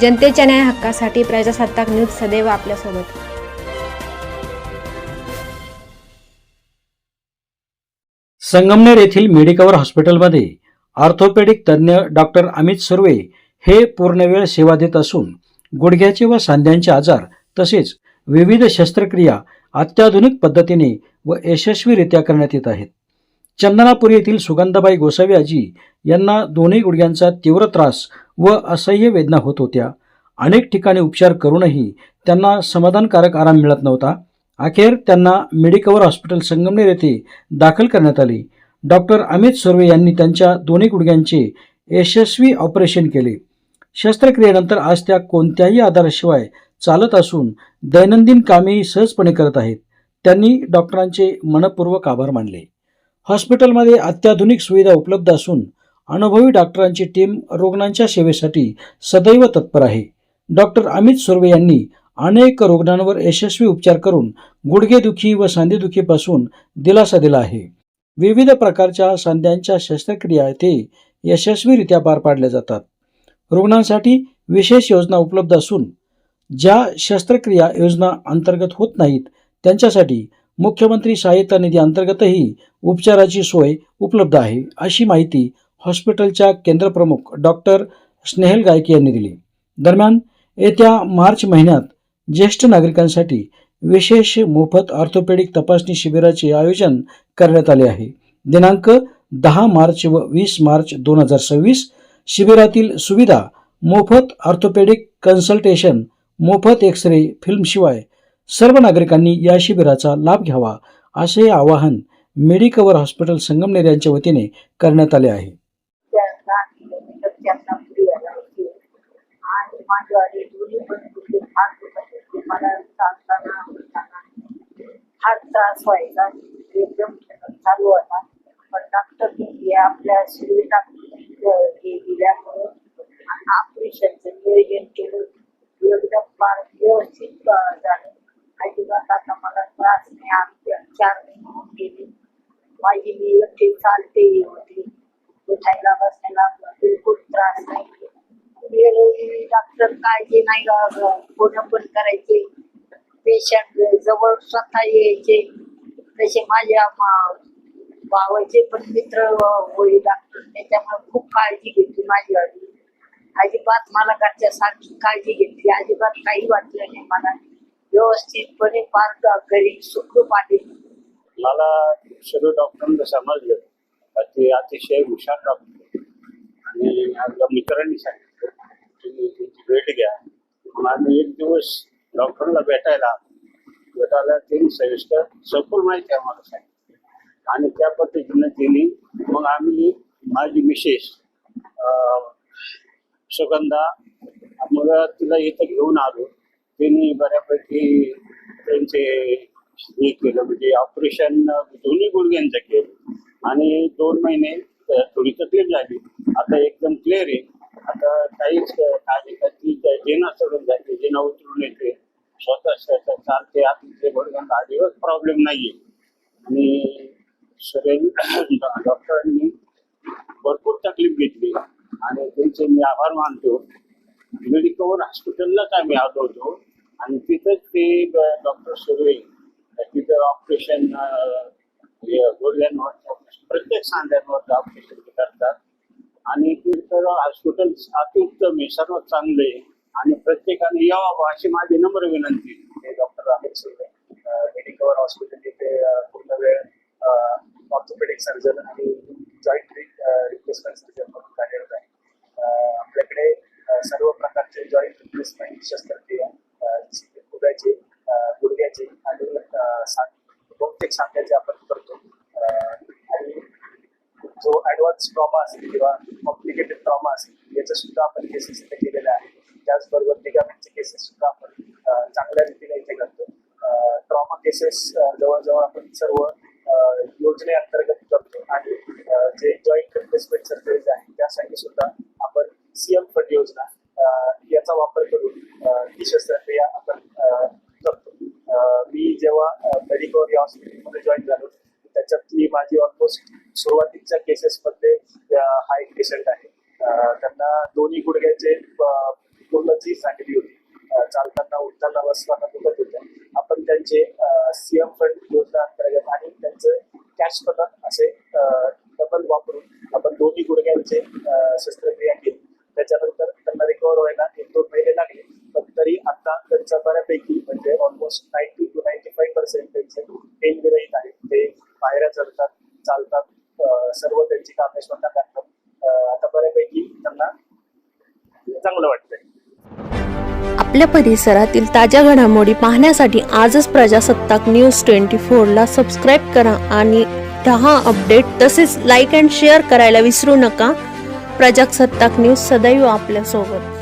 जनतेच्या न्याय हक्कासाठी प्रजासत्ताक न्यूज सदैव आपल्यासोबत. संगमनेर येथील मेडिकवर हॉस्पिटलमध्ये ऑर्थोपेडिक तज्ज्ञ डॉक्टर अमित सुर्वे हे पूर्णवेळ सेवा देत असून गुडघ्याचे व सांध्यांचे आजार तसेच विविध शस्त्रक्रिया अत्याधुनिक पद्धतीने व यशस्वीरित्या करण्यात येत आहेत. चंदनापूर येथील सुगंधाबाई गोसावी आजी यांना दोन्ही गुडघ्यांचा तीव्र त्रास व असह्य वेदना होत होत्या. अनेक ठिकाणी उपचार करूनही त्यांना समाधानकारक आराम मिळत नव्हता. अखेर त्यांना मेडिकवर हॉस्पिटल संगमनेर येथे दाखल करण्यात आले. डॉक्टर अमित सुर्वे यांनी त्यांच्या दोन्ही गुडघ्यांचे यशस्वी ऑपरेशन केले. शस्त्रक्रियेनंतर आज त्या कोणत्याही आधाराशिवाय चालत असून दैनंदिन कामेही सहजपणे करत आहेत. त्यांनी डॉक्टरांचे मनपूर्वक आभार मानले. हॉस्पिटलमध्ये अत्याधुनिक सुविधा उपलब्ध असून अनुभवी डॉक्टरांची टीम रुग्णांच्या सेवेसाठी सदैव तत्पर आहे. डॉक्टर अमित सुर्वे यांनी अनेक रुग्णांवर यशस्वी उपचार करून गुडघेदुखी व सांधेदुखीपासून दिलासा दिला आहे. विविध प्रकारच्या सांध्यांच्या शस्त्रक्रिया ते यशस्वीरित्या पार पाडल्या जातात. रुग्णांसाठी विशेष योजना उपलब्ध असून ज्या शस्त्रक्रिया योजना अंतर्गत होत नाहीत त्यांच्यासाठी मुख्यमंत्री सहाय्यता निधी अंतर्गतही उपचाराची सोय उपलब्ध आहे, अशी माहिती हॉस्पिटलच्या केंद्रप्रमुख डॉक्टर स्नेहल गायके यांनी दिली. दरम्यान येत्या मार्च महिन्यात ज्येष्ठ नागरिकांसाठी विशेष मोफत ऑर्थोपेडिक तपासणी शिबिराचे आयोजन करण्यात आले आहे. दिनांक 10 मार्च व 20 मार्च 2026 शिबिरातील सुविधा मोफत ऑर्थोपेडिक कन्सल्टेशन, मोफत एक्स-रे फिल्मशिवाय सर्व नागरिकांनी या शिबिराचा लाभ घ्यावा, असे आवाहन मेडिकवर हॉस्पिटल संगमनेर यांच्या वतीने करण्यात आले आहे. हात त्रास व्हायचा, एकदम चालू होता. पण डॉक्टरनी आपल्या सुविधा हे दिल्यामुळे ऑपरेशनचं नियोजन केलं. एकदम व्यवस्थित झालं. अजिबात आता मला त्रास नाही. आमच्या 4 महिने होऊन गेले. माझी मी एकटी चालते होती, उठायला बसायला बिलकुल त्रास नाही. वेळोवेळी डॉक्टर काळजी नाही फोन पण करायचे, पेशंट जवळ स्वतः यायचे. तसे माझ्या भावाचे पण मित्र होई डॉक्टर, त्याच्यामुळे खूप काळजी घेतली माझी. अजिबात मला घरच्यासारखी काळजी घेतली. अजिबात काही वाटलं नाही मला. व्यवस्थितपणे पार घरी सुखरूप आले. मला सर्व डॉक्टरांना समजलं ते अतिशय हुशार डॉक्टर आणि आपल्या मित्रांनी सांगितलं तुम्ही त्यांची भेट घ्या. मग आम्ही एक दिवस डॉक्टरला भेटायला त्यांनी सविस्तर सखोल माहिती आम्हाला सांगितली आणि त्या पद्धतीनं त्यांनी मग आम्ही माझी मिसेस सुगंधा मग तिला इथं घेऊन आलो. त्यांनी बऱ्यापैकी त्यांचे हे केलं, म्हणजे ऑपरेशन दोन्ही गुडघ्यांचं केलं आणि 2 महिने थोडी तकलीफ झाली. आता एकदम क्लिअर आहे. आता काहीच काळजी जेना चढून जाते, जेना उतरून येते, स्वतः चालते. आता गुडघ्यांना अजिबात प्रॉब्लेम नाहीये आणि डॉक्टरांनी भरपूर तकलीफ घेतली आणि त्यांचे मी आभार मानतो. मेडिकवर हॉस्पिटललाच आम्ही आलो होतो आणि तिथंच ते डॉक्टर सुर्वे तिथं ऑपरेशन गुडघ्यांवर प्रत्येक सांध्यांवर ऑपरेशन करतात आणि तिथं हॉस्पिटल अत्युत्तम आहे, सर्वात चांगलं आहे आणि प्रत्येकाने यावं अशी माझी नम्र विनंती. Doctor Amit Surve Medicover hospital इथे पूर्ण वेळ ऑर्थोपेडिक सर्जन आणि जॉईंट रिप्लेसमेंट सर्जन म्हणून कार्यरत आहे. आपल्याकडे सर्व प्रकारचे जॉईंट रिप्लेसमेंट शस्त्रक्रिया, खुब्याची, गुडघ्याची आणि बहुतेक सांध्याचे आपण करतो. आणि जो ॲडव्हान्स ट्रॉमा असेल किंवा कॉम्प्लिकेटेड ट्रॉमा असेल याचं सुद्धा आपण केसेस इथे केलेले आहेत. त्याचबरोबर लिगामेंटचे केसेस सुद्धा आपण चांगल्या रीतीने इथे करतो. ट्रॉमा केसेस जवळजवळ आपण सर्व योजनेअंतर्गत करतो आणि जे जॉईंट रिप्लेसमेंट सर्जरीज आहे त्यासाठी सुद्धा आपण CM फंड योजना याचा वापर करून ही शस्त्रक्रिया आपण करतो. मी जेव्हा मेडिकवर या हॉस्पिटलमध्ये जॉईन झालो त्याच्यातली माझी ऑलमोस्ट सुरुवातीच्या केसेसमध्ये हा एक पेशंट आहे. त्यांना दोन्ही गुडघ्याचे पूर्ण जी झालेली होती. चालताना उठताना बसताना दुखत होत्या. आपण त्यांचे सीएम फंड योजना अंतर्गत आणि त्यांचं कॅश पथक असे डबल वापरून आपण दोन्ही गुडघ्यांचे शस्त्रक्रिया केली. त्याच्यानंतर त्यांना रिकवर व्हायला 1-2 महिने लागले, पण तरी आता त्यांचा बऱ्यापैकी म्हणजे ऑलमोस्ट 90 to 95% त्यांचे पेन विरहित आहे. ते पायऱ्या चढतात, चालतात, सर्व त्यांची कामे स्वतः करतात. आता बऱ्यापैकी त्यांना चांगलं वाटतंय. आपल्या परिसरातील ताज्या घडामोडी पाहण्यासाठी आजच प्रजासत्ताक न्यूज 24 ला सबस्क्राईब करा आणि 10 अपडेट तसेच लाईक अँड शेअर करायला विसरू नका. प्रजासत्ताक न्यूज सदैव आपल्यासोबत.